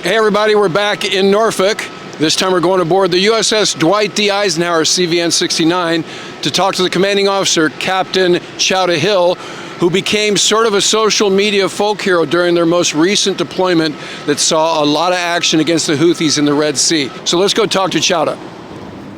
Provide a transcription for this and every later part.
Hey everybody, we're back in Norfolk. This time we're going aboard the USS Dwight D. Eisenhower CVN-69 to talk to the commanding officer, Captain Chowda Hill, who became sort of a social media folk hero during their most recent deployment that saw a lot of action against the Houthis in the Red Sea. So let's go talk to Chowda.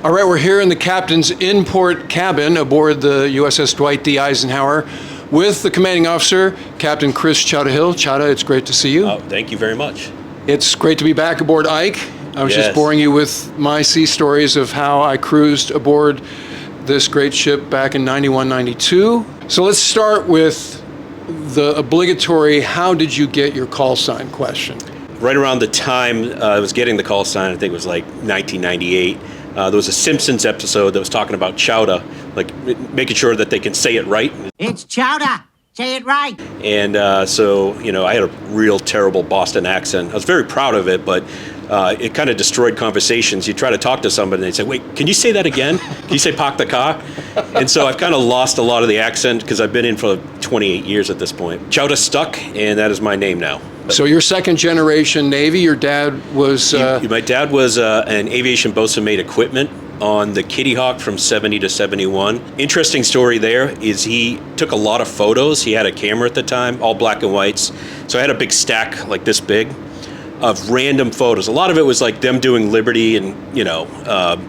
All right, we're here in the captain's in-port cabin aboard the USS Dwight D. Eisenhower with the commanding officer, Captain Chris Chowda Hill. Chowda, it's great to see you. Oh, thank you very much. It's great to be back aboard IKE. I was just boring you with my sea stories of how I cruised aboard this great ship back in 91, 92. So let's start with the obligatory, how did you get your call sign question? Right around the time I was getting the call sign, I think it was like 1998, there was a Simpsons episode that was talking about Chowda, like making sure that they can say it right. It's Chowda. Say it right. And so, you know, I had a real terrible Boston accent. I was very proud of it, but it kind of destroyed conversations. You try to talk to somebody and they say, wait, can you say that again? Can you say park the car? And so I've kind of lost a lot of the accent because I've been in for 28 years at this point. Chowda stuck, and that is my name now. So you're second generation Navy. Your dad was... My dad was an aviation boatswain-made equipment on the Kitty Hawk from 70 to 71. Interesting story there is he took a lot of photos. He had a camera at the time, all black and whites. So I had a big stack like this big of random photos. A lot of it was like them doing Liberty and, you know,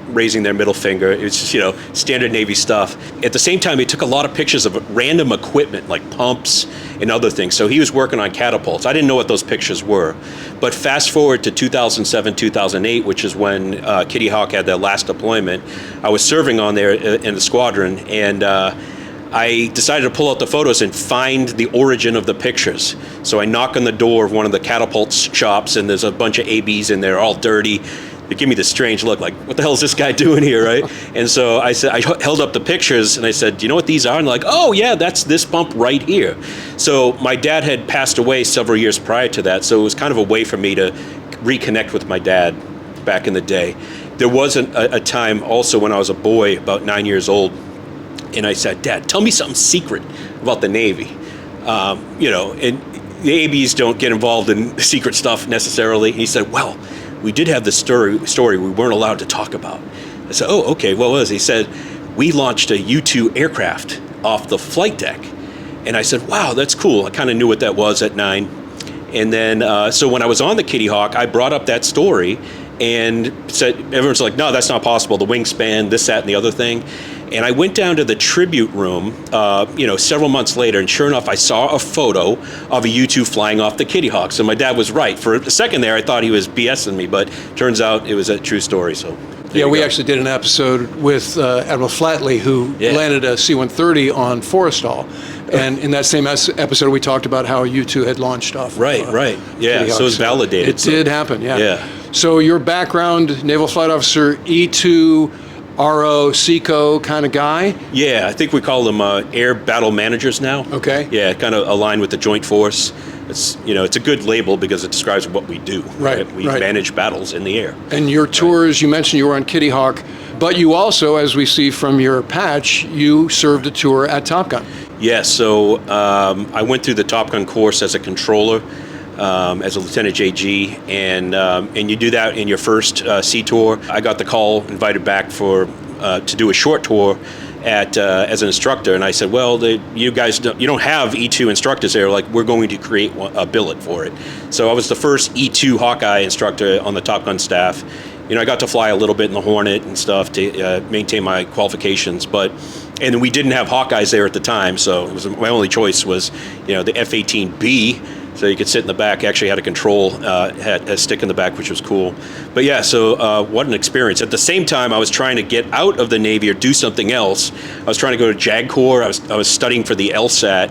raising their middle finger. It was just, you know, standard Navy stuff. At the same time, he took a lot of pictures of random equipment like pumps and other things. So he was working on catapults. I didn't know what those pictures were. But fast forward to 2007, 2008, which is when Kitty Hawk had their last deployment. I was serving on there in the squadron, and I decided to pull out the photos and find the origin of the pictures. So I knock on the door of one of the catapult shops, and there's a bunch of ABs in there, all dirty. They give me this strange look, like, what the hell is this guy doing here, right? And so I held up the pictures, and I said, do you know what these are? And like, oh yeah, that's this pump right here. So my dad had passed away several years prior to that, so it was kind of a way for me to reconnect with my dad back in the day. There was a time also when I was a boy, about 9 years old, and I said, Dad, tell me something secret about the Navy. You know, and the ABs don't get involved in secret stuff necessarily. And he said, well, we did have this story we weren't allowed to talk about. I said, oh, okay, what was it? He said, we launched a U-2 aircraft off the flight deck. And I said, wow, that's cool. I kind of knew what that was at 9. And then, so when I was on the Kitty Hawk, I brought up that story and said, everyone's like, no, that's not possible. The wingspan, this, that, and the other thing. And I went down to the tribute room, you know, several months later, and sure enough, I saw a photo of a U-2 flying off the Kitty Hawk. So my dad was right. For a second there, I thought he was BSing me, but turns out it was a true story. So yeah, we actually did an episode with Admiral Flatley, who landed a C-130 on Forrestal. And in that same episode, we talked about how U-2 had launched off. Right. Yeah, so it was validated. It did happen, yeah. So your background, Naval Flight Officer, E2, RO, SECO kind of guy? Yeah, I think we call them air battle managers now. Okay. Yeah, kind of aligned with the Joint Force. It's, you know, it's a good label because it describes what we do. Right. We manage battles in the air. And your tours, you mentioned you were on Kitty Hawk, but you also, as we see from your patch, you served a tour at Top Gun. Yes, so I went through the Top Gun course as a controller, as a Lieutenant JG, and you do that in your first sea tour. I got the call, invited back to do a short tour as an instructor, and I said, well, you guys don't have E2 instructors there. Like, we're going to create a billet for it. So I was the first E2 Hawkeye instructor on the Top Gun staff. You know, I got to fly a little bit in the Hornet and stuff to maintain my qualifications, and we didn't have Hawkeyes there at the time, so it was my only choice was, you know, the F-18B. So you could sit in the back. Actually had a control, had a stick in the back, which was cool. But yeah, so what an experience. At the same time, I was trying to get out of the Navy or do something else. I was trying to go to JAG Corps. I was studying for the LSAT.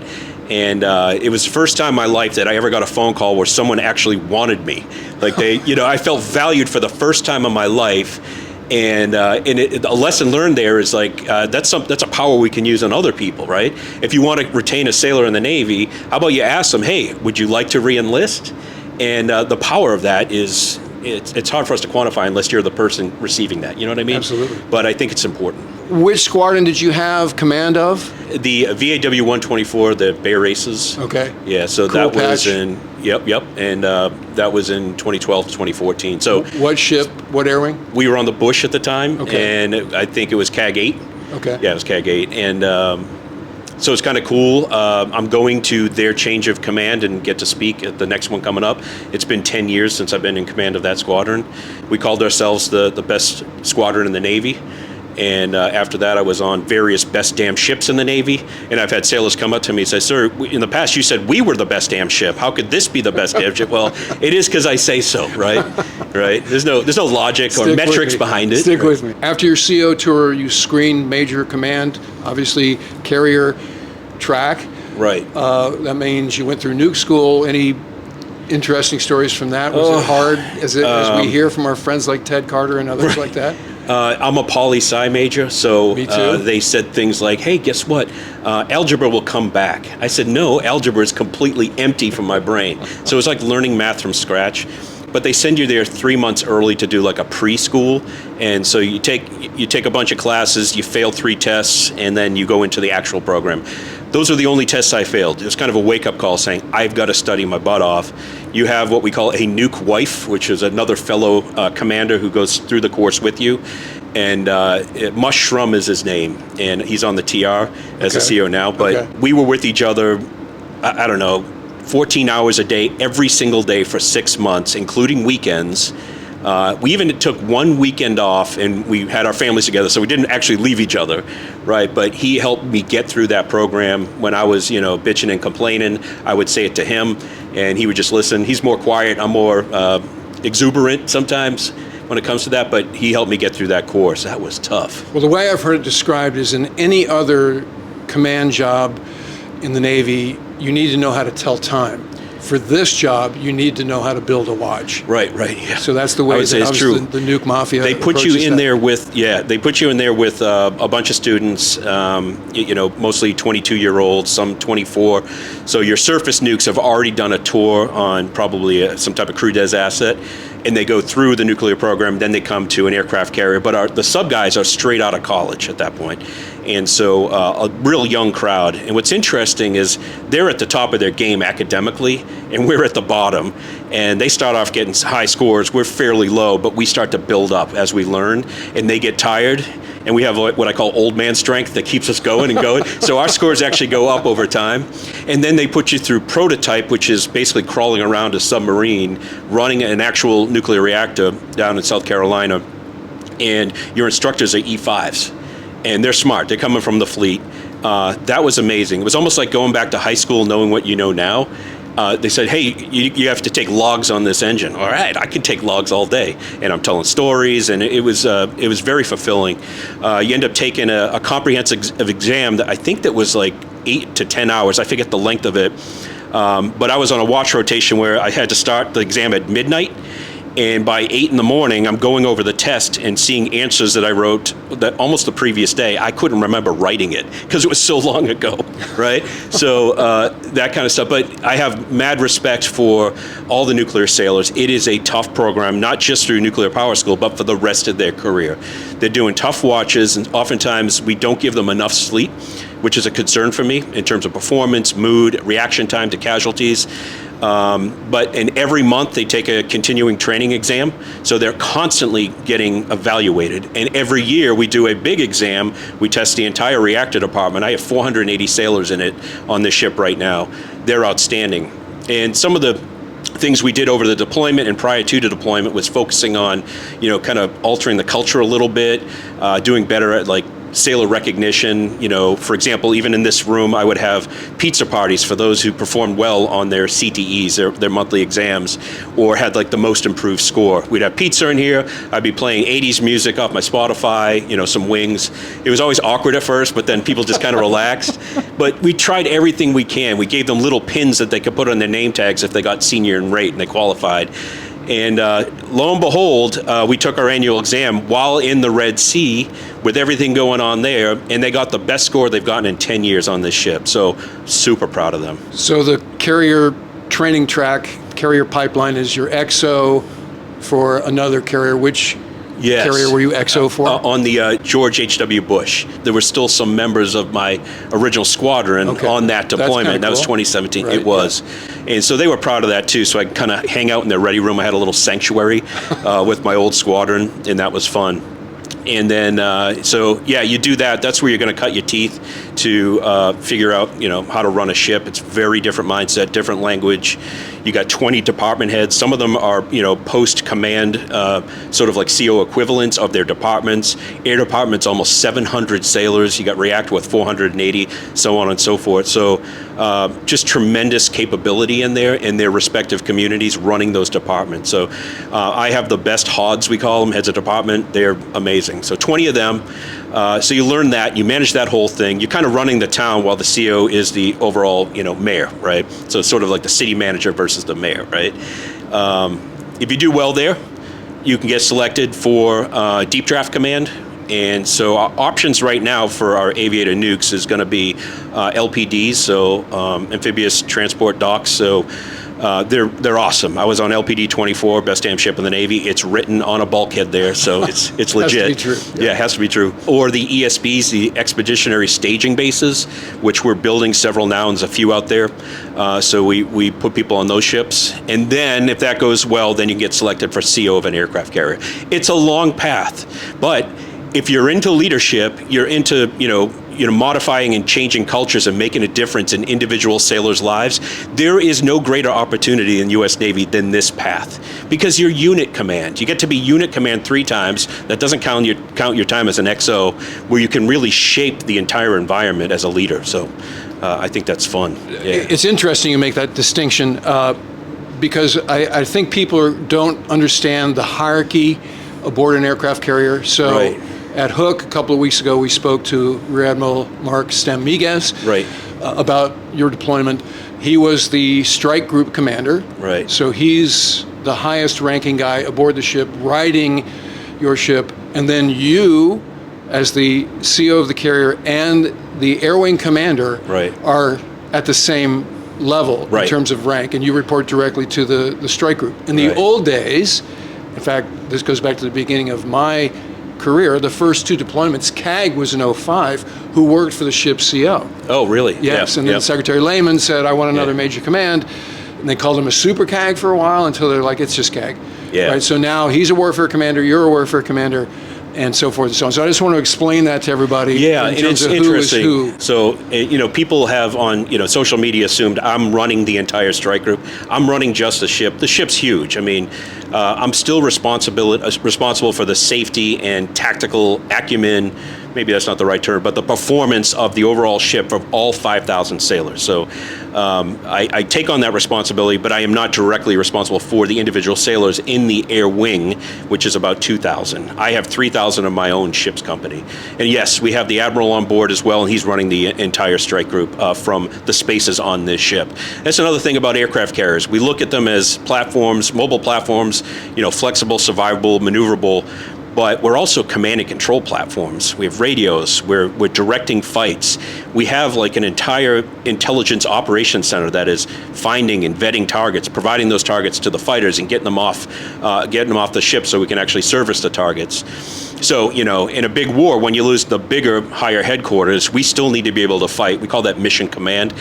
And it was the first time in my life that I ever got a phone call where someone actually wanted me. Like I felt valued for the first time in my life. And a lesson learned there is like that's a power we can use on other people, right? If you want to retain a sailor in the Navy, how about you ask them, hey, would you like to re-enlist? And the power of that is it's hard for us to quantify unless you're the person receiving that. You know what I mean? Absolutely. But I think it's important. Which squadron did you have command of? The VAW 124, the Bear Races. Okay. Yeah, so Cool that was patch. in, yep, and that was in 2012 to 2014. So What ship? What air wing? we were on the Bush at the time, Okay. and I think it was CAG 8. Okay. Yeah, it was CAG 8. And so it's kind of cool. I'm going to their change of command and get to speak at the next one coming up. It's been 10 years since I've been in command of that squadron. We called ourselves the best squadron in the Navy. And after that, I was on various best damn ships in the Navy. And I've had sailors come up to me and say, "Sir, in the past you said we were the best damn ship. How could this be the best damn ship?" Well, it is because I say so, right? Right? There's no logic or Stick metrics with me. behind it. Stick Right. with me. After your CO tour, you screened major command, obviously carrier track. Right. That means you went through nuke school. Any interesting stories from that? Was it hard, as we hear from our friends like Ted Carter and others like that? I'm a poli-sci major, so Me too. they said things like, "Hey, guess what? Algebra will come back." I said, "No, algebra is completely empty from my brain." So it's like learning math from scratch. But they send you there 3 months early to do like a preschool, and so you take a bunch of classes, you fail 3 tests, and then you go into the actual program. Those are the only tests I failed. It was kind of a wake-up call saying, I've got to study my butt off. You have what we call a nuke wife, which is another fellow commander who goes through the course with you. And Mushroom is his name, and he's on the TR as a Okay. CO now. But Okay. we were with each other, I don't know, 14 hours a day, every single day for 6 months, including weekends. We even took one weekend off, and we had our families together, so we didn't actually leave each other, right? But he helped me get through that program. When I was, bitching and complaining, I would say it to him, and he would just listen. He's more quiet. I'm more exuberant sometimes when it comes to that, but he helped me get through that course. That was tough. Well, the way I've heard it described is in any other command job in the Navy, you need to know how to tell time. For this job, you need to know how to build a watch. Right, yeah. So that's the way I would say that it's true. the nuke mafia They put you approaches in that. there with, they put you in there with a bunch of students, mostly 22-year-olds, some 24. So your surface nukes have already done a tour on probably some type of crew des asset, and they go through the nuclear program, then they come to an aircraft carrier. But the sub guys are straight out of college at that point. And so a real young crowd. And what's interesting is they're at the top of their game academically, and we're at the bottom. And they start off getting high scores. We're fairly low, but we start to build up as we learn, and they get tired. And we have what I call old man strength that keeps us going and going. So our scores actually go up over time. And then they put you through prototype, which is basically crawling around a submarine, running an actual nuclear reactor down in South Carolina. And your instructors are E5s. And they're smart. They're coming from the fleet. That was amazing. It was almost like going back to high school, knowing what you know now. They said, "Hey, you have to take logs on this engine." All right, I can take logs all day, and I'm telling stories, and it was very fulfilling. You end up taking a comprehensive exam that I think that was like 8 to 10 hours. I forget the length of it, but I was on a watch rotation where I had to start the exam at midnight. And by 8 in the morning, I'm going over the test and seeing answers that I wrote that almost the previous day. I couldn't remember writing it because it was so long ago, right? So that kind of stuff. But I have mad respect for all the nuclear sailors. It is a tough program, not just through nuclear power school, but for the rest of their career. They're doing tough watches, and oftentimes we don't give them enough sleep, which is a concern for me in terms of performance, mood, reaction time to casualties. But in every month they take a continuing training exam, so they're constantly getting evaluated. And every year we do a big exam. We test the entire reactor department. I have 480 sailors in it on this ship right now. They're outstanding. And some of the things we did over the deployment and prior to the deployment was focusing on, kind of altering the culture a little bit, doing better at like sailor recognition. For example, even in this room, I would have pizza parties for those who performed well on their CTEs, their monthly exams, or had like the most improved score. We'd have pizza in here. I'd be playing 80s music off my Spotify, some Wings. It was always awkward at first, but then people just kind of relaxed. But we tried everything we can. We gave them little pins that they could put on their name tags if they got senior in rate and they qualified. And lo and behold, we took our annual exam while in the Red Sea with everything going on there, and they got the best score they've gotten in 10 years on this ship. So super proud of them. So the carrier training track, carrier pipeline is your XO, for another carrier. Which Yes. carrier were you XO for? On the George H.W. Bush. There were still some members of my original squadron on that deployment. That was 2017. Right, it was. And so they were proud of that too. So I could kind of hang out in their ready room. I had a little sanctuary with my old squadron, and that was fun. And then, you do that. That's where you're going to cut your teeth to figure out, how to run a ship. It's very different mindset, different language. You got 20 department heads. Some of them are, post-command, sort of like CO equivalents of their departments. Air department's almost 700 sailors. You got reactor with 480, so on and so forth. So just tremendous capability in there in their respective communities running those departments. So I have the best HODs, we call them, heads of department. They're amazing. So 20 of them. So you learn that, you manage that whole thing. You're kind of running the town while the CO is the overall, mayor, right? So it's sort of like the city manager versus the mayor, right? If you do well there, you can get selected for deep draft command. And so our options right now for our aviator nukes is going to be LPDs, so amphibious transport docks. So they're awesome. I was on LPD 24, best damn ship in the Navy. It's written on a bulkhead there, so it's legit. Has to be true. Yeah, it has to be true. Or the ESBs, the Expeditionary Staging Bases, which we're building several now, and there's a few out there. So we put people on those ships. And then if that goes well, then you can get selected for CO of an aircraft carrier. It's a long path, but if you're into leadership, you're into, modifying and changing cultures and making a difference in individual sailors' lives, there is no greater opportunity in the U.S. Navy than this path. Because you're unit command. You get to be unit command 3 times. That doesn't count your time as an XO, where you can really shape the entire environment as a leader. So I think that's fun. Yeah. It's interesting you make that distinction because I think people don't understand the hierarchy aboard an aircraft carrier. So. Right. At Hook, a couple of weeks ago, we spoke to Rear Admiral Mark Stem-Miguez about your deployment. He was the strike group commander. Right. So he's the highest ranking guy aboard the ship, riding your ship. And then you, as the CO of the carrier and the air wing commander, are at the same level in terms of rank. And you report directly to the strike group. In the old days, in fact, this goes back to the beginning of my career, the first 2 deployments, CAG was in 05, who worked for the ship's CO. Oh, really? Yes, and then Secretary Lehman said, I want another major command, and they called him a super CAG for a while until they're like, it's just CAG. Yeah. Right, so now he's a warfare commander, you're a warfare commander, and so forth and so on. So I just want to explain that to everybody. Yeah, in and terms it's of interesting. Who is who. So, people have on, social media assumed I'm running the entire strike group. I'm running just the ship. The ship's huge. I mean, I'm still responsible for the safety and tactical acumen, maybe that's not the right term, but the performance of the overall ship of all 5,000 sailors. So I take on that responsibility, but I am not directly responsible for the individual sailors in the air wing, which is about 2,000. I have 3,000 of my own ship's company. And yes, we have the Admiral on board as well, and he's running the entire strike group from the spaces on this ship. That's another thing about aircraft carriers. We look at them as platforms, mobile platforms, flexible, survivable, maneuverable, but we're also command and control platforms. We have radios, we're directing fights. We have like an entire intelligence operations center that is finding and vetting targets, providing those targets to the fighters and getting them off the ship so we can actually service the targets. So, in a big war, when you lose the bigger, higher headquarters, we still need to be able to fight. We call that mission command.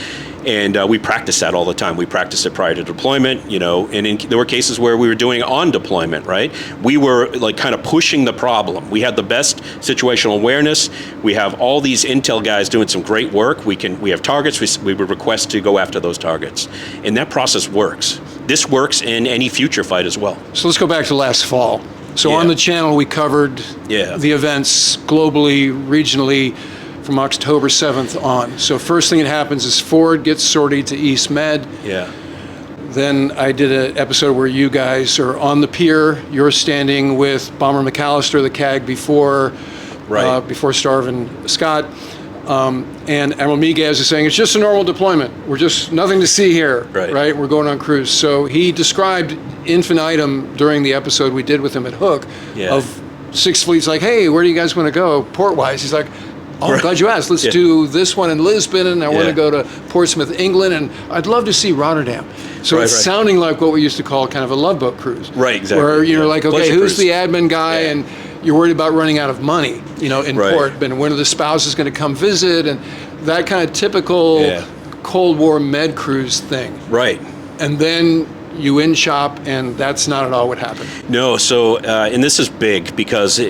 And we practice that all the time. We practice it prior to deployment, and there were cases where we were doing it on deployment, right? We were like kind of pushing the problem. We had the best situational awareness. We have all these intel guys doing some great work. We have targets. We would request to go after those targets. And that process works. This works in any future fight as well. So let's go back to last fall. So on the channel, we covered the events globally, regionally, from October 7th on. So first thing that happens is Ford gets sortied to East Med. Yeah. Then I did an episode where you guys are on the pier. You're standing with Bomber McAllister, the CAG, before Starve and Scott. And Admiral Miguez is saying, it's just a normal deployment. We're just nothing to see here, right? We're going on cruise. So he described infinitum during the episode we did with him at Hook of 6 fleets, like, hey, where do you guys want to go port-wise? He's like, Oh, I'm glad you asked. Let's do this one in Lisbon, and I want to go to Portsmouth, England, and I'd love to see Rotterdam. So it's sounding like what we used to call kind of a Love Boat cruise. Right, exactly. Where you're like, okay, Pleasure who's cruise. the admin guy? And you're worried about running out of money, in port. And when are the spouses going to come visit? And that kind of typical Cold War med cruise thing. Right. And then you in shop, and that's not at all what happened. No, so, and this is big because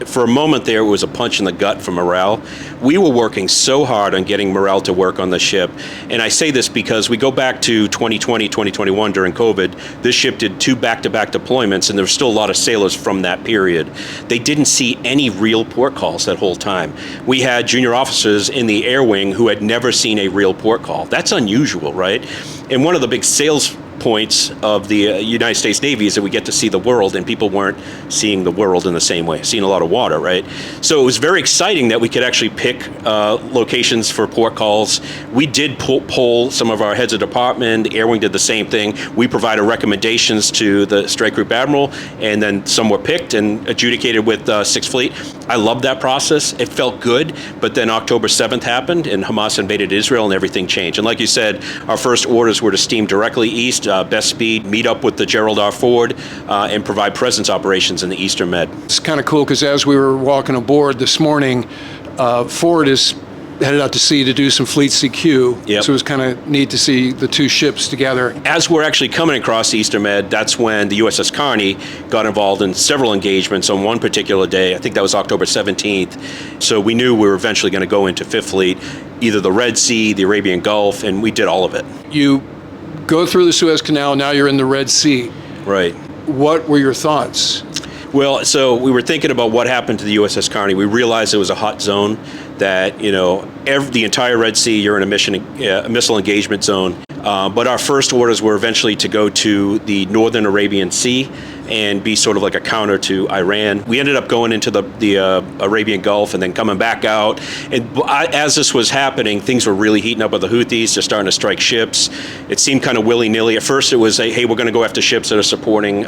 for a moment there, it was a punch in the gut for morale. We were working so hard on getting morale to work on the ship. And I say this because we go back to 2020, 2021 during COVID. This ship did 2 back-to-back deployments, and there were still a lot of sailors from that period. They didn't see any real port calls that whole time. We had junior officers in the air wing who had never seen a real port call. That's unusual, right? And one of the big sales points of the United States Navy is that we get to see the world, and people weren't seeing the world in the same way, seeing a lot of water, right? So it was very exciting that we could actually pick locations for port calls. We did poll some of our heads of department. The Air Wing did the same thing. We provided recommendations to the Strike Group Admiral, and then some were picked and adjudicated with 6th Fleet. I loved that process. It felt good, but then October 7th happened, and Hamas invaded Israel, and everything changed. And like you said, our first orders were to steam directly east, best speed, meet up with the Gerald R. Ford, and provide presence operations in the Eastern Med. It's kind of cool because as we were walking aboard this morning, Ford is headed out to sea to do some fleet CQ. Yep. So it was kind of neat to see the two ships together. As we're actually coming across the Eastern Med, that's when the USS Kearney got involved in several engagements on one particular day. I think that was October 17th. So we knew we were eventually going to go into 5th Fleet, either the Red Sea, the Arabian Gulf, and we did all of it. You go through the Suez Canal, now you're in the Red Sea. Right. What were your thoughts? Well, so we were thinking about what happened to the USS Kearney. We realized it was a hot zone, that, the entire Red Sea, you're in a missile engagement zone. But our first orders were eventually to go to the northern Arabian Sea and be sort of like a counter to Iran. We ended up going into the Arabian Gulf and then coming back out. And as this was happening, things were really heating up with the Houthis. They're starting to strike ships. It seemed kind of willy-nilly. At first it was, hey, we're going to go after ships that are supporting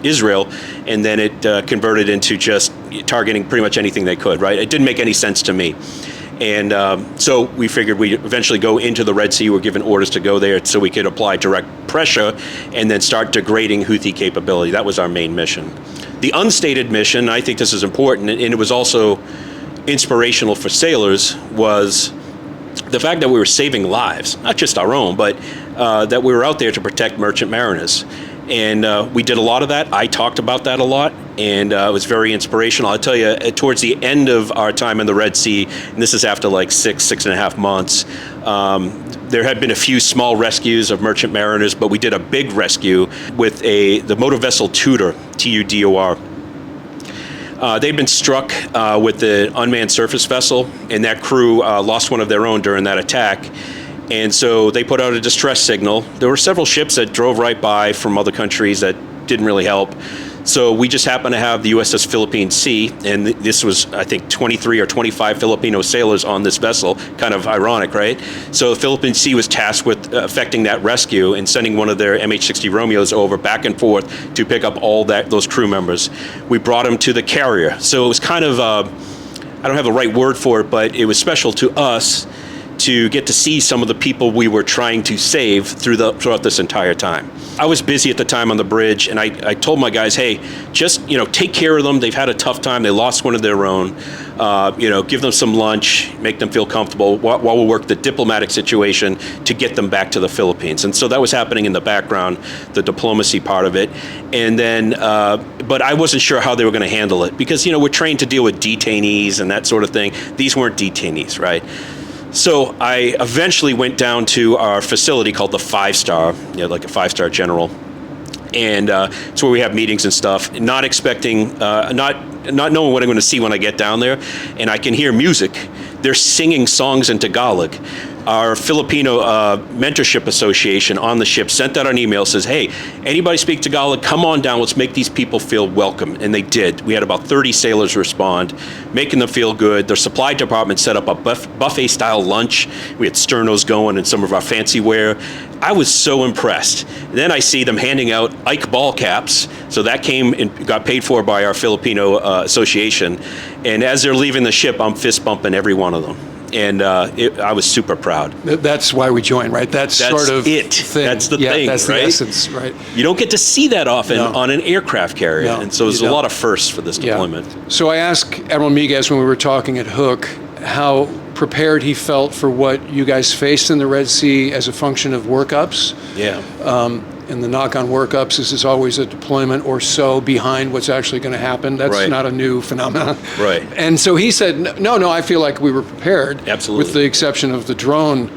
Israel. And then it converted into just targeting pretty much anything they could, right? It didn't make any sense to me. And so we figured we'd eventually go into the Red Sea. We're given orders to go there so we could apply direct pressure and then start degrading Houthi capability. That was our main mission. The unstated mission, I think this is important, and it was also inspirational for sailors, was the fact that we were saving lives, not just our own, but that we were out there to protect merchant mariners. And we did a lot of that. I talked about that a lot, and it was very inspirational. I'll tell you, towards the end of our time in the Red Sea, and this is after like 6.5 months, there had been a few small rescues of merchant mariners, but we did a big rescue with the motor vessel Tudor, Tudor. They'd been struck with the unmanned surface vessel, and that crew lost one of their own during that attack. And so they put out a distress signal. There were several ships that drove right by from other countries that didn't really help. So we just happened to have the USS Philippine Sea, and this was, I think, 23 or 25 Filipino sailors on this vessel. Kind of ironic, right? So the Philippine Sea was tasked with effecting that rescue and sending one of their MH-60 Romeos over back and forth to pick up all those crew members. We brought them to the carrier. So it was kind of, I don't have the right word for it, but it was special to us to get to see some of the people we were trying to save throughout this entire time. I was busy at the time on the bridge, and I told my guys, hey, just take care of them. They've had a tough time. They lost one of their own. Give them some lunch, make them feel comfortable while we work the diplomatic situation to get them back to the Philippines. And so that was happening in the background, the diplomacy part of it. And then, but I wasn't sure how they were going to handle it because, we're trained to deal with detainees and that sort of thing. These weren't detainees, right? So I eventually went down to our facility called the 5-Star, like a 5-star general. And it's where we have meetings and stuff, not expecting, not knowing what I'm going to see when I get down there. And I can hear music. They're singing songs in Tagalog. our Filipino Mentorship Association on the ship sent out an email, says, hey, anybody speak Tagalog, come on down, let's make these people feel welcome. And they did. We had about 30 sailors respond, making them feel good. Their supply department set up a buffet-style lunch. We had sternos going and some of our fancy ware. I was so impressed. Then I see them handing out IKE ball caps. So that came and got paid for by our Filipino Association. And as they're leaving the ship, I'm fist bumping every one of them. And I was super proud. That's why we joined, right? That's sort of it. Thing. That's the thing, that's right? the essence, right? You don't get to see that often on an aircraft carrier. No, and so there's a lot of firsts for this deployment. So I asked Admiral Miguez when we were talking at Hook how prepared he felt for what you guys faced in the Red Sea as a function of workups. Yeah. And the knock-on workups is always a deployment or so behind what's actually going to happen. That's not a new phenomenon. Right. And so he said, no, I feel like we were prepared. Absolutely. With the exception of the drone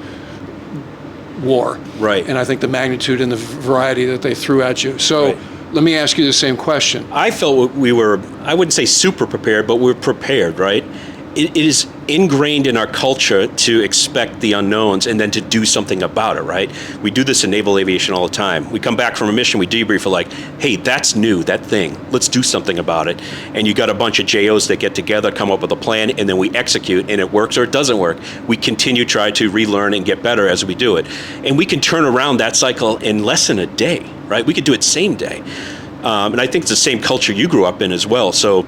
war. Right. And I think the magnitude and the variety that they threw at you. So let me ask you the same question. I felt we were, I wouldn't say super prepared, but we were prepared, right? It is ingrained in our culture to expect the unknowns and then to do something about it, right? We do this in naval aviation all the time. We come back from a mission, we debrief, we're like, hey, that's new, that thing. Let's do something about it. And you got a bunch of JOs that get together, come up with a plan, and then we execute, and it works or it doesn't work. We continue try to relearn and get better as we do it. And we can turn around that cycle in less than a day, right? We could do it same day. And I think it's the same culture you grew up in as well. So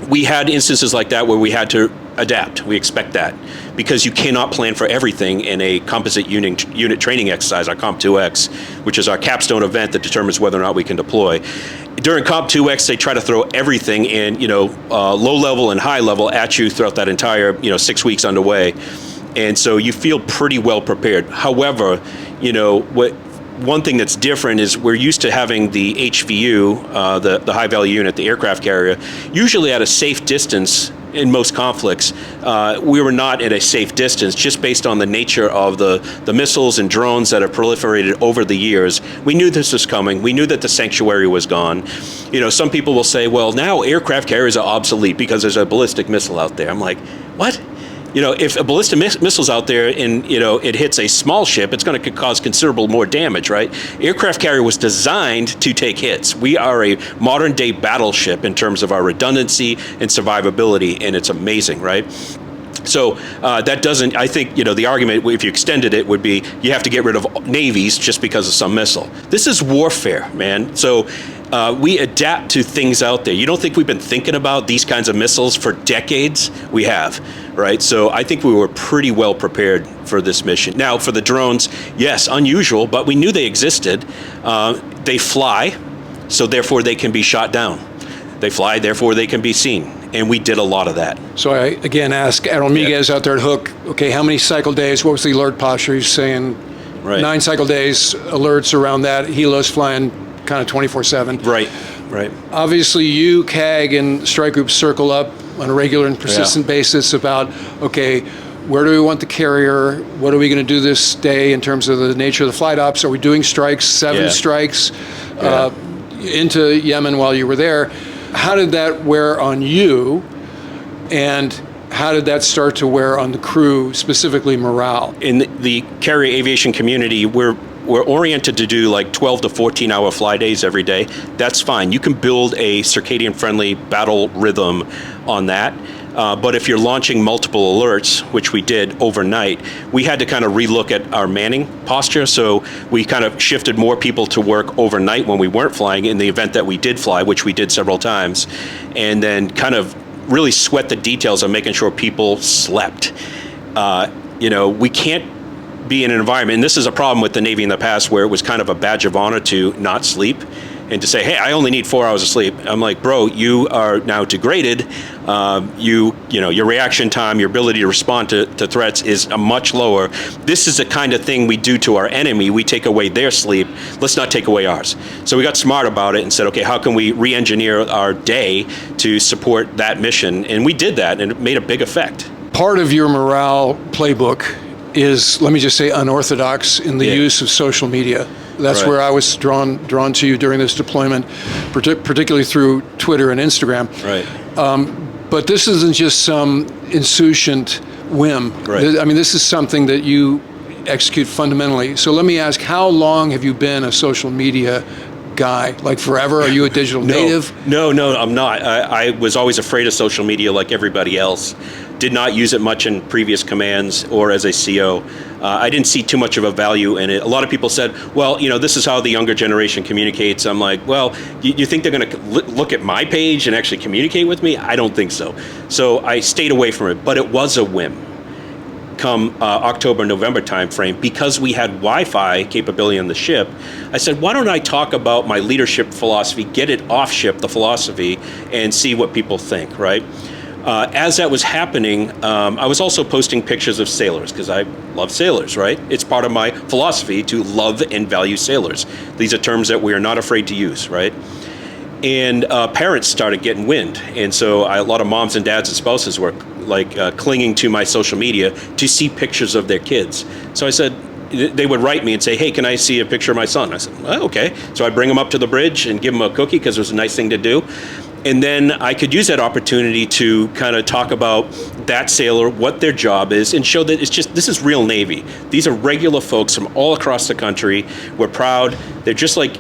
we had instances like that where we had to adapt. We expect that because you cannot plan for everything in a composite unit training exercise, our Comp 2X, which is our capstone event that determines whether or not we can deploy. During Comp 2X, they try to throw everything in, low level and high level at you throughout that entire, 6 weeks underway. And so you feel pretty well prepared. However, one thing that's different is we're used to having the HVU, the high value unit, the aircraft carrier, usually at a safe distance in most conflicts. We were not at a safe distance just based on the nature of the missiles and drones that have proliferated over the years. We knew this was coming. We knew that the sanctuary was gone. Some people will say, well, now aircraft carriers are obsolete because there's a ballistic missile out there. I'm like, what? If a ballistic missile's out there and, it hits a small ship, it's going to cause considerable more damage, right? Aircraft carrier was designed to take hits. We are a modern day battleship in terms of our redundancy and survivability, and it's amazing, right? So that doesn't, I think, the argument, if you extended it, would be you have to get rid of navies just because of some missile. This is warfare, man. So we adapt to things out there. You don't think we've been thinking about these kinds of missiles for decades? We have, right? So I think we were pretty well prepared for this mission. Now, for the drones, yes, unusual, but we knew they existed. They fly, so therefore they can be shot down. They fly, therefore they can be seen. And we did a lot of that. So I, again, ask Admiral Miguez out there at Hook, okay, how many cycle days? What was the alert posture? He's saying 9 cycle days, alerts around that. Helos flying kind of 24/7. Right. Obviously, you, CAG, and strike groups circle up on a regular and persistent basis about, okay, where do we want the carrier? What are we going to do this day in terms of the nature of the flight ops? Are we doing strikes, 7 strikes into Yemen while you were there? How did that wear on you, and how did that start to wear on the crew, specifically morale? In the carrier aviation community, we're oriented to do like 12 to 14 hour fly days every day. That's fine. You can build a circadian friendly battle rhythm on that. But if you're launching multiple alerts, which we did overnight, we had to kind of relook at our manning posture. So we kind of shifted more people to work overnight when we weren't flying in the event that we did fly, which we did several times, and then kind of really sweat the details of making sure people slept. We can't be in an environment, and this is a problem with the Navy in the past, where it was kind of a badge of honor to not sleep and to say, hey, I only need 4 hours of sleep. I'm like, bro, you are now degraded. Your reaction time, your ability to respond to threats is much lower. This is the kind of thing we do to our enemy. We take away their sleep. Let's not take away ours. So we got smart about it and said, okay, how can we re-engineer our day to support that mission? And we did that, and it made a big effect. Part of your morale playbook is, let me just say, unorthodox in the use of social media. That's where I was drawn to you during this deployment, particularly through Twitter and Instagram. Right. But this isn't just some insouciant whim. Right. I mean, this is something that you execute fundamentally. So let me ask, how long have you been a social media guy? Like forever? Are you a digital native? No, I'm not. I was always afraid of social media like everybody else. Did not use it much in previous commands or as a CO. I didn't see too much of a value in it. A lot of people said, well, this is how the younger generation communicates. I'm like, well, you think they're going to look at my page and actually communicate with me? I don't think so. So I stayed away from it, but it was a whim. Come October, November timeframe, because we had Wi-Fi capability on the ship, I said, why don't I talk about my leadership philosophy, get it off ship, the philosophy, and see what people think, right? As that was happening, I was also posting pictures of sailors because I love sailors, right? It's part of my philosophy to love and value sailors. These are terms that we are not afraid to use, right? And parents started getting wind. And so a lot of moms and dads and spouses were clinging to my social media to see pictures of their kids. So I said, they would write me and say, hey, can I see a picture of my son? I said, oh, okay. So I'd bring him up to the bridge and give him a cookie because it was a nice thing to do. And then I could use that opportunity to kind of talk about that sailor, what their job is, and show that this is real Navy. These are regular folks from all across the country. We're proud. They're just like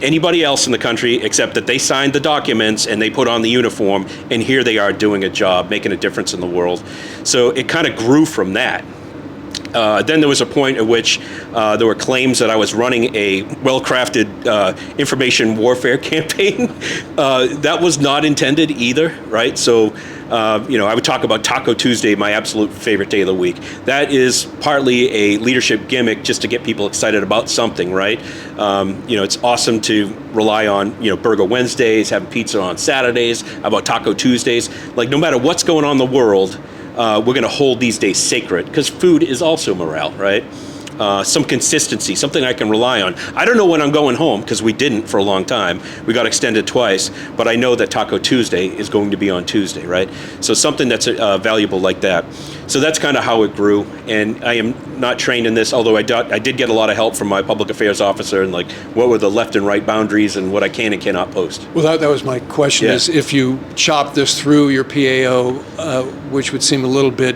anybody else in the country, except that they signed the documents and they put on the uniform, and here they are doing a job, making a difference in the world. So it kind of grew from that. Then there was a point at which there were claims that I was running a well-crafted information warfare campaign. That was not intended either, right? So, I would talk about Taco Tuesday, my absolute favorite day of the week. That is partly a leadership gimmick just to get people excited about something, right? It's awesome to rely on, Burger Wednesdays, having pizza on Saturdays, how about Taco Tuesdays. Like, no matter what's going on in the world, we're going to hold these days sacred because food is also morale, right? Some consistency, something I can rely on. I don't know when I'm going home because we didn't for a long time. We got extended twice, but I know that Taco Tuesday is going to be on Tuesday, right? So something that's valuable like that. So that's kind of how it grew. And I am not trained in this, although I did get a lot of help from my public affairs officer and what were the left and right boundaries and what I can and cannot post. Well, that was my question, is if you chop this through your PAO, which would seem a little bit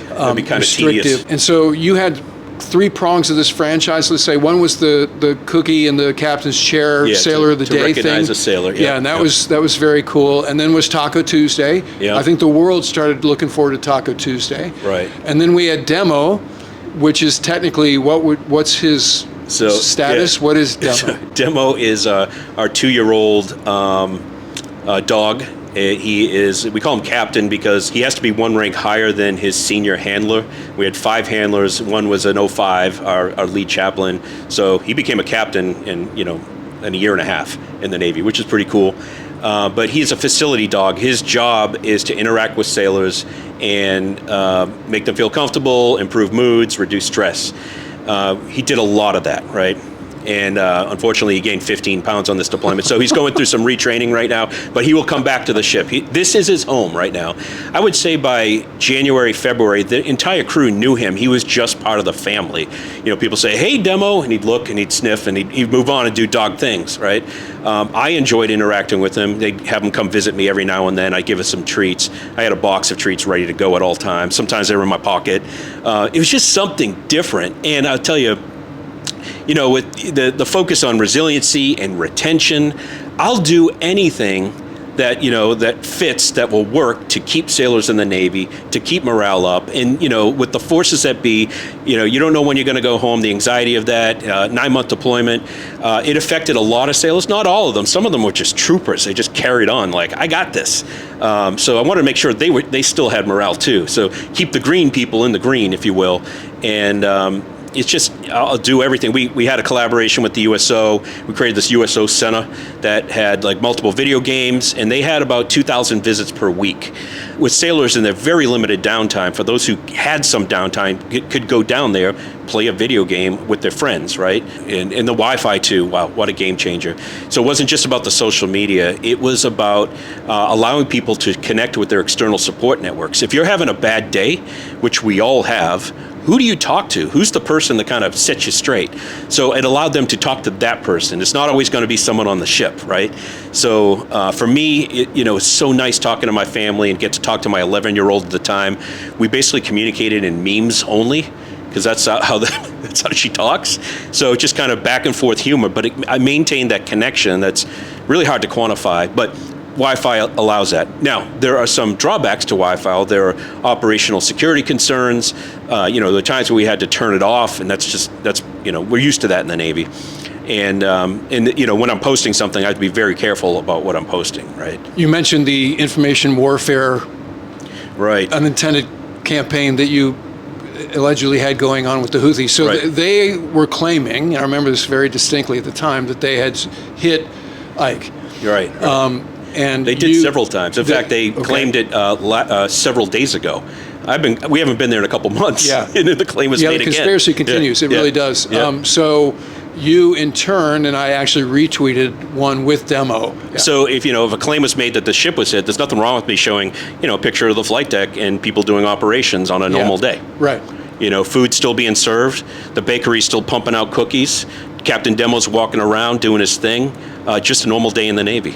That'd be kind restrictive. of tedious. And so you had three prongs of this franchise. Let's say one was the cookie in the captain's chair, sailor of the day thing. To recognize a sailor. Yeah, and that was very cool. And then was Taco Tuesday. Yeah. I think the world started looking forward to Taco Tuesday. Right. And then we had Demo, which is technically what's his status? Yeah. What is Demo? Demo is our 2-year-old dog. We call him captain because he has to be one rank higher than his senior handler. We had 5 handlers. One was an 05, our lead chaplain. So he became a captain in a year and a half in the Navy, which is pretty cool. But he's a facility dog. His job is to interact with sailors and make them feel comfortable, improve moods, reduce stress. He did a lot of that, right? And unfortunately, he gained 15 pounds on this deployment. So he's going through some retraining right now, but he will come back to the ship. This is his home right now. I would say by January, February, the entire crew knew him. He was just part of the family. People say, hey, Demo, and he'd look and he'd sniff and he'd move on and do dog things, right? I enjoyed interacting with him. They'd have him come visit me every now and then. I'd give us some treats. I had a box of treats ready to go at all times. Sometimes they were in my pocket. It was just something different. And I'll tell you, with the focus on resiliency and retention, I'll do anything that, that fits, that will work to keep sailors in the Navy, to keep morale up. And, with the forces that be, you don't know when you're going to go home, the anxiety of that, 9-month deployment, it affected a lot of sailors, not all of them. Some of them were just troopers. They just carried on like, I got this. So I wanted to make sure they still had morale too. So keep the green people in the green, if you will. And, it's just, I'll do everything. We had a collaboration with the USO. We created this USO center that had multiple video games, and they had about 2,000 visits per week. With sailors in their very limited downtime, for those who had some downtime, could go down there, play a video game with their friends, right? And the Wi-Fi too, wow, what a game changer. So it wasn't just about the social media. It was about allowing people to connect with their external support networks. If you're having a bad day, which we all have, who do you talk to? Who's the person that kind of sets you straight? So it allowed them to talk to that person. It's not always going to be someone on the ship, right? So for me, it's so nice talking to my family and get to talk to my 11-year-old at the time. We basically communicated in memes only, because that's how she talks. So just kind of back and forth humor, but I maintained that connection that's really hard to quantify, but Wi-Fi allows that. Now, there are some drawbacks to Wi-Fi. There are operational security concerns. There are times where we had to turn it off, and that's we're used to that in the Navy. And when I'm posting something, I have to be very careful about what I'm posting, right? You mentioned the information warfare, right, unintended campaign that you allegedly had going on with the Houthis. So right. They were claiming, and I remember this very distinctly at the time, that they had hit IKE. You're right. And they did several times. In fact, they claimed it several days ago. We haven't been there in a couple months. Yeah. And the claim was made again. The conspiracy continues. It really does. Yeah. So you, in turn, and I actually retweeted one with demo. Yeah. So if a claim was made that the ship was hit, there's nothing wrong with me showing a picture of the flight deck and people doing operations on a normal day. Right. Food still being served, the bakery's still pumping out cookies, Captain Demo's walking around doing his thing, just a normal day in the Navy.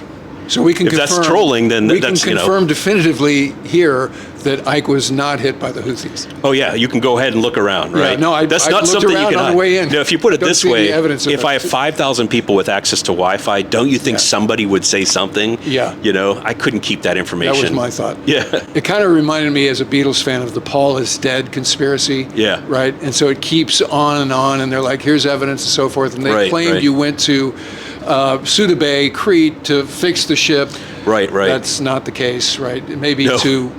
So we can confirm, that's trolling, then we that's, can confirm definitively here that IKE was not hit by the Houthis. Oh yeah, you can go ahead and look around, right? Yeah, no, that's I not looked something around you can on the way in. If you put it Don't this see way, any evidence of if it. I have 5,000 people with access to Wi-Fi, don't you think somebody would say something? Yeah. I couldn't keep that information. That was my thought. Yeah. It kind of reminded me as a Beatles fan of the Paul is dead conspiracy. Yeah. Right? And so it keeps on, and they're like, here's evidence and so forth. And they claimed you went to Suda Bay, Crete, to fix the ship. Right. That's not the case, right? Maybe to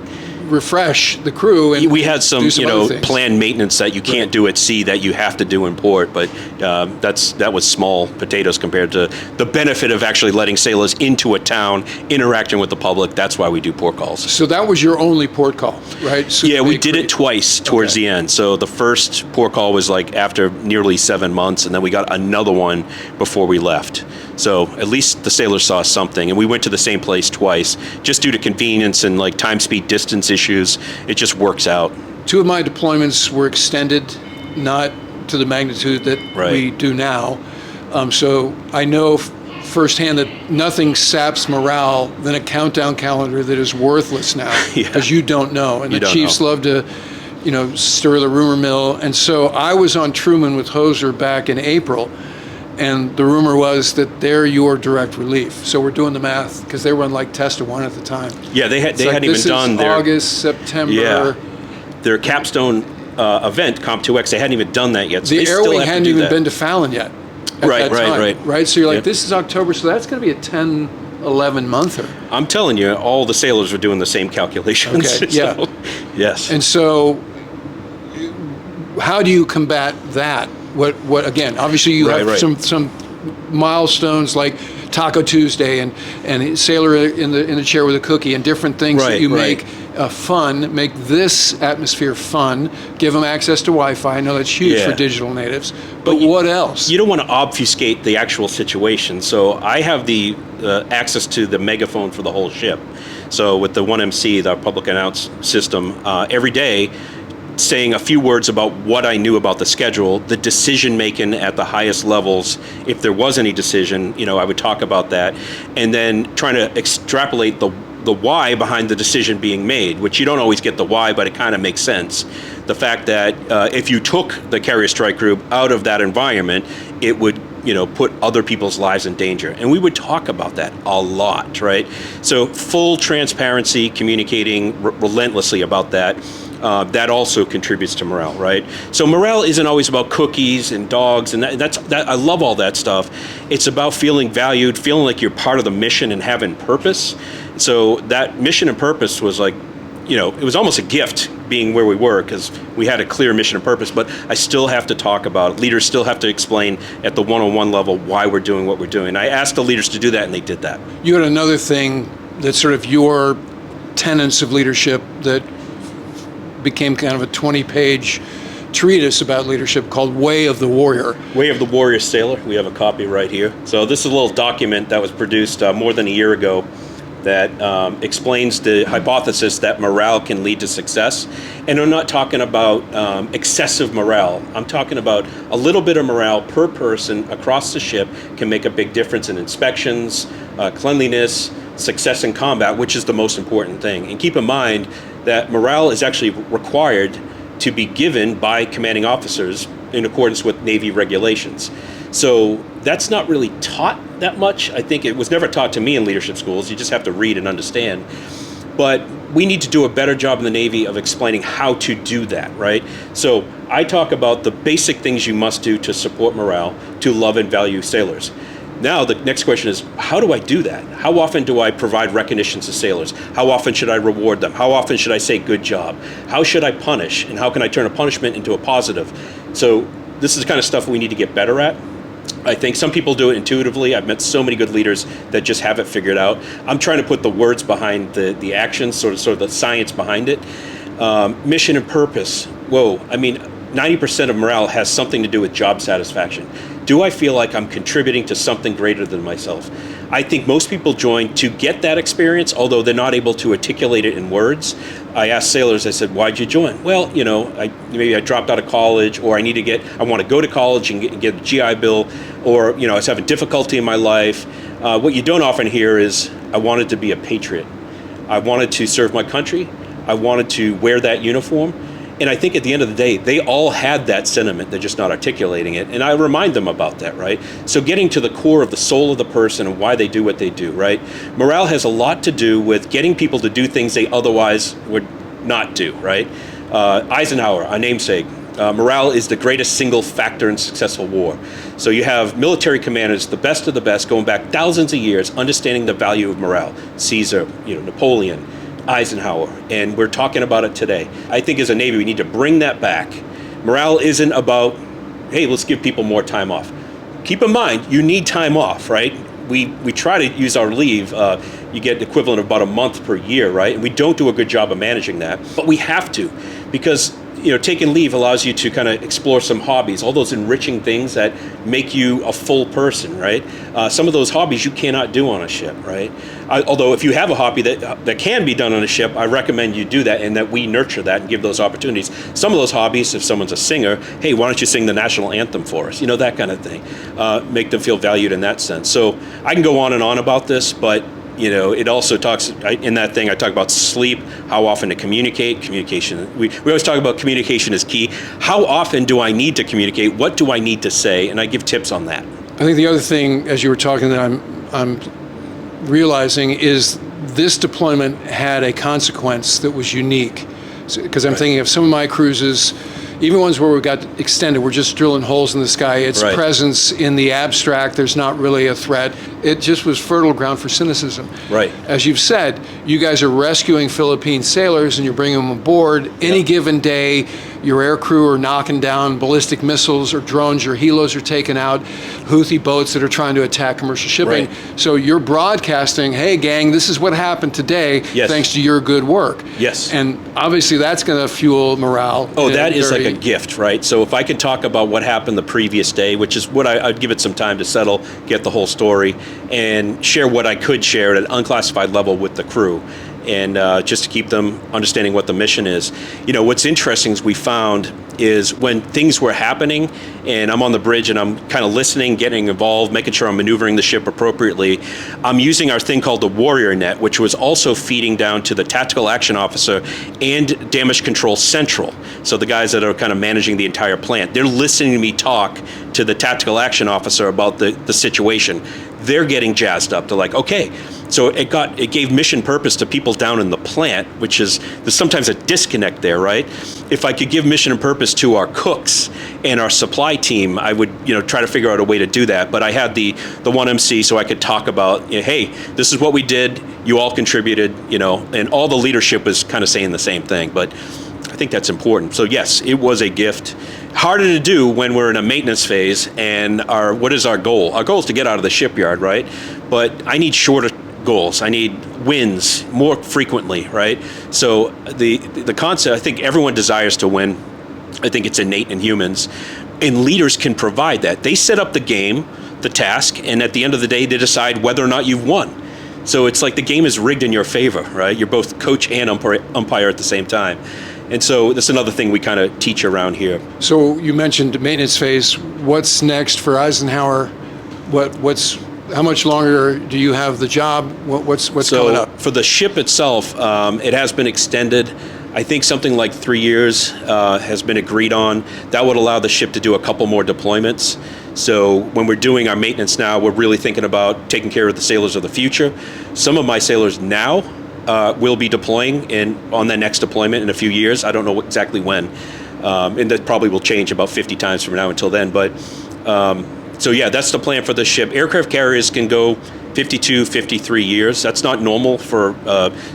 refresh the crew. And we had some other things. planned maintenance that you can't do at sea that you have to do in port, but that was small potatoes compared to the benefit of actually letting sailors into a town, interacting with the public. That's why we do port calls. So that was your only port call, right? Yeah, we did it twice towards the end. So the first port call was like after nearly 7 months, and then we got another one before we left. So at least the sailors saw something, and we went to the same place twice, just due to convenience and like time, speed, distance issues. It just works out. 2 of my deployments were extended, not to the magnitude that we do now. So I know firsthand that nothing saps morale than a countdown calendar that is worthless now, because you don't know. And the chiefs love to, stir the rumor mill. And so I was on Truman with Hoser back in April. And the rumor was that they're your direct relief. So we're doing the math, because they were on like test of 1 at the time. Yeah, they hadn't even done their August, September. Yeah, their capstone event, Comp 2X. They hadn't even done that yet. So the Air Wing hadn't even been to Fallon yet. Right. So you're like, this is October, so that's going to be a 10, 11-monther. I'm telling you, all the sailors were doing the same calculations. Okay. Yeah. So, yes. And so, how do you combat that? What again? Obviously, you have some milestones like Taco Tuesday and Sailor in the chair with a cookie and different things that you make fun. Make this atmosphere fun. Give them access to Wi-Fi. I know that's huge for digital natives. But what else? You don't want to obfuscate the actual situation. So I have the access to the megaphone for the whole ship. So with the 1MC, the public announce system, every day, saying a few words about what I knew about the schedule, the decision making at the highest levels. If there was any decision, I would talk about that, and then trying to extrapolate the why behind the decision being made, which you don't always get the why, but it kind of makes sense. The fact that if you took the carrier strike group out of that environment, it would put other people's lives in danger. And we would talk about that a lot, right? So full transparency, communicating relentlessly about that. That also contributes to morale, right? So morale isn't always about cookies and dogs, and that's I love all that stuff. It's about feeling valued, feeling like you're part of the mission and having purpose. So that mission and purpose was like, it was almost a gift being where we were, because we had a clear mission and purpose, but I still have to talk about it. Leaders still have to explain at the one-on-one level why we're doing what we're doing. I asked the leaders to do that, and they did that. You had another thing that's sort of your tenets of leadership that became kind of a 20-page treatise about leadership called Way of the Warrior. Way of the Warrior Sailor. We have a copy right here. So this is a little document that was produced more than a year ago that explains the hypothesis that morale can lead to success. And I'm not talking about excessive morale. I'm talking about a little bit of morale per person across the ship can make a big difference in inspections, cleanliness, success in combat, which is the most important thing. And keep in mind that morale is actually required to be given by commanding officers in accordance with Navy regulations. So that's not really taught that much. I think it was never taught to me in leadership schools. You just have to read and understand. But we need to do a better job in the Navy of explaining how to do that, right? So I talk about the basic things you must do to support morale, to love and value sailors. Now the next question is, how do I do that? How often do I provide recognitions to sailors? How often should I reward them? How often should I say good job? How should I punish? And how can I turn a punishment into a positive? So this is the kind of stuff we need to get better at. I think some people do it intuitively. I've met so many good leaders that just have it figured out. I'm trying to put the words behind the actions, sort of the science behind it. Mission and purpose. Whoa, I mean, 90% of morale has something to do with job satisfaction. Do I feel like I'm contributing to something greater than myself? I think most people join to get that experience, although they're not able to articulate it in words. I asked sailors, I said, why'd you join? Well, maybe I dropped out of college, or I want to go to college and get a GI Bill, or, I was having difficulty in my life. What you don't often hear is, I wanted to be a patriot. I wanted to serve my country. I wanted to wear that uniform. And I think at the end of the day, they all had that sentiment. They're just not articulating it. And I remind them about that, right? So getting to the core of the soul of the person and why they do what they do, right? Morale has a lot to do with getting people to do things they otherwise would not do, right? Eisenhower, our namesake, morale is the greatest single factor in successful war. So you have military commanders, the best of the best, going back thousands of years, understanding the value of morale. Caesar, Napoleon, Eisenhower, and we're talking about it today. I think as a Navy, we need to bring that back. Morale isn't about, hey, let's give people more time off. Keep in mind, you need time off, right? We try to use our leave. You get the equivalent of about a month per year, right? And we don't do a good job of managing that, but we have to, because taking leave allows you to kind of explore some hobbies, all those enriching things that make you a full person, right? Some of those hobbies you cannot do on a ship, right? Although if you have a hobby that can be done on a ship, I recommend you do that, and that we nurture that and give those opportunities. Some of those hobbies, if someone's a singer, hey, why don't you sing the national anthem for us? That kind of thing. Make them feel valued in that sense. So I can go on and on about this, but it also talks, in that thing, I talk about sleep, how often to communicate, communication. We always talk about communication is key. How often do I need to communicate? What do I need to say? And I give tips on that. I think the other thing, as you were talking, that I'm realizing is this deployment had a consequence that was unique. Because I'm thinking of some of my cruises, even ones where we got extended, we're just drilling holes in the sky. Its presence in the abstract, there's not really a threat. It just was fertile ground for cynicism. Right. As you've said, you guys are rescuing Philippine sailors and you're bringing them aboard. Any given day, your air crew are knocking down ballistic missiles or drones, your helos are taking out Houthi boats that are trying to attack commercial shipping. Right. So you're broadcasting, hey gang, this is what happened today thanks to your good work. Yes. And obviously that's going to fuel morale. Oh, that is like a gift, right? So if I can talk about what happened the previous day, which is what I'd give it some time to settle, get the whole story, and share what I could share at an unclassified level with the crew, and just to keep them understanding what the mission is. What's interesting is we found is when things were happening and I'm on the bridge and I'm kind of listening, getting involved, making sure I'm maneuvering the ship appropriately, I'm using our thing called the Warrior Net, which was also feeding down to the Tactical Action Officer and Damage Control Central. So the guys that are kind of managing the entire plant, they're listening to me talk to the Tactical Action Officer about the situation. They're getting jazzed up. They're like, okay. So it gave mission purpose to people down in the plant, which is, there's sometimes a disconnect there, right? If I could give mission and purpose to our cooks and our supply team, I would, try to figure out a way to do that. But I had the one MC, so I could talk about, hey, this is what we did. You all contributed, and all the leadership was kind of saying the same thing. But I think that's important. So yes, it was a gift. Harder to do when we're in a maintenance phase, and what is our goal? Our goal is to get out of the shipyard, right? But I need shorter goals. I need wins more frequently, right? So the concept, I think everyone desires to win. I think it's innate in humans, and leaders can provide that. They set up the game, the task, and at the end of the day, they decide whether or not you've won. So it's like the game is rigged in your favor, right? You're both coach and umpire at the same time. And so that's another thing we kind of teach around here. So you mentioned maintenance phase. What's next for Eisenhower? How much longer do you have the job? What's coming up? For the ship itself, it has been extended. I think something like 3 years has been agreed on. That would allow the ship to do a couple more deployments. So when we're doing our maintenance now, we're really thinking about taking care of the sailors of the future. Some of my sailors now will be deploying on the next deployment in a few years. I don't know exactly when. And that probably will change about 50 times from now until then. But so yeah, that's the plan for the ship. Aircraft carriers can go 52, 53 years. That's not normal for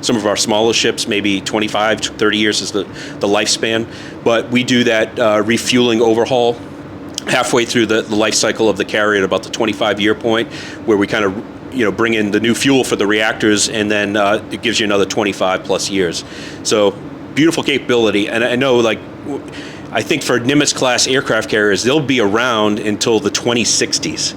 some of our smaller ships. Maybe 25 to 30 years is the lifespan. But we do that refueling overhaul halfway through the life cycle of the carrier at about the 25-year point, where we kind of bring in the new fuel for the reactors, and then it gives you another 25 plus years. So beautiful capability. And I know, I think for Nimitz-class aircraft carriers, they'll be around until the 2060s.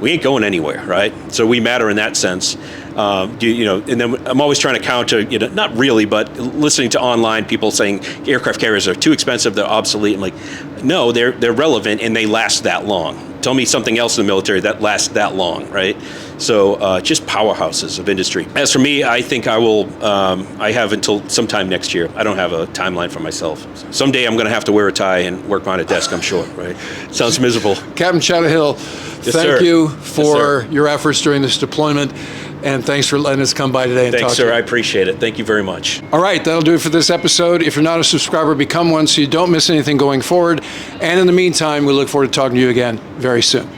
We ain't going anywhere, right? So we matter in that sense. And then I'm always trying to counter, not really, but listening to online people saying aircraft carriers are too expensive, they're obsolete. I'm like, no, they're relevant and they last that long. Tell me something else in the military that lasts that long, right? So just powerhouses of industry. As for me, I think I have until sometime next year. I don't have a timeline for myself. Someday I'm going to have to wear a tie and work behind a desk, I'm sure, right? Sounds miserable. Captain Chowder-Hill, Yes, thank sir. you for Yes, your efforts during this deployment, and thanks for letting us come by today and Thanks, talk sir. to I you. appreciate it. Thank you very much. All right, that'll do it for this episode. If you're not a subscriber, become one so you don't miss anything going forward. And in the meantime, we look forward to talking to you again very soon.